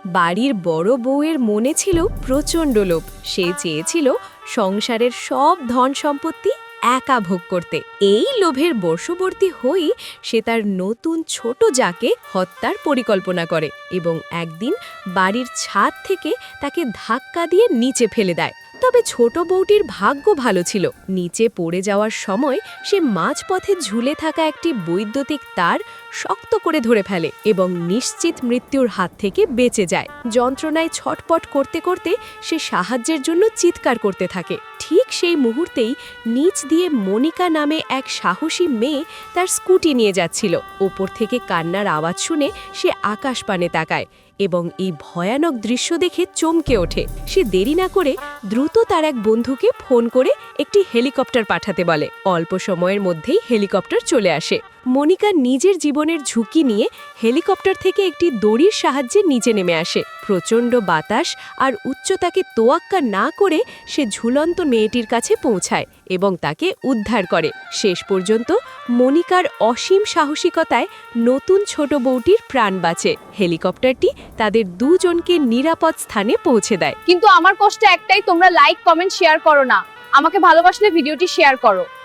বাড়ির বড় বউয়ের মনে ছিল প্রচণ্ড লোভ। সে চেয়েছিল সংসারের সব ধন সম্পত্তি একা ভোগ করতে। এই লোভের বশবর্তী হয়েই সে তার নতুন ছোট জাকে হত্যার পরিকল্পনা করে এবং একদিন বাড়ির ছাদ থেকে তাকে ধাক্কা দিয়ে নিচে ফেলে দেয়। তবে ছোট বউটির ভাগ্য ভালো ছিল। নিচে পড়ে যাওয়ার সময় সে মাঝপথে ঝুলে থাকা একটি বৈদ্যুতিক তার শক্ত করে ধরে ফেলে এবং নিশ্চিত মৃত্যুর হাত থেকে বেঁচে যায়। যন্ত্রণায় ছটপট করতে করতে সে সাহায্যের জন্য চিৎকার করতে থাকে। ঠিক সেই মুহূর্তেই নিচ দিয়ে মনিকা নামে এক সাহসী মেয়ে তার স্কুটি নিয়ে যাচ্ছিল। ওপর থেকে কান্নার আওয়াজ শুনে সে আকাশপানে তাকায় এবং এই ভয়ানক দৃশ্য দেখে চমকে ওঠে। সে দেরি না করে দ্রুত তার এক বন্ধুকে ফোন করে একটি হেলিকপ্টার পাঠাতে বলে। অল্প সময়ের মধ্যেই হেলিকপ্টার চলে আসে। মনিকা নিজের জীবনের ঝুঁকি নিয়ে হেলিকপ্টার থেকে একটি দড়ির সাহায্যে নিচে নেমে আসে। প্রচণ্ড বাতাস আর উচ্চতাকে তোয়াক্কা না করে সে ঝুলন্ত মেয়েটির কাছে পৌঁছায় এবং তাকে উদ্ধার করে। শেষ পর্যন্ত মনিকার অসীম সাহসিকতায় নতুন ছোট বউটির প্রাণ বাঁচে। হেলিকপ্টারটি তাদের দুজনকে নিরাপদ স্থানে পৌঁছে দেয়। কিন্তু আমার কষ্ট একটাই, তোমরা লাইক, কমেন্ট, শেয়ার করো না। আমাকে ভালোবাসলে ভিডিওটি শেয়ার করো।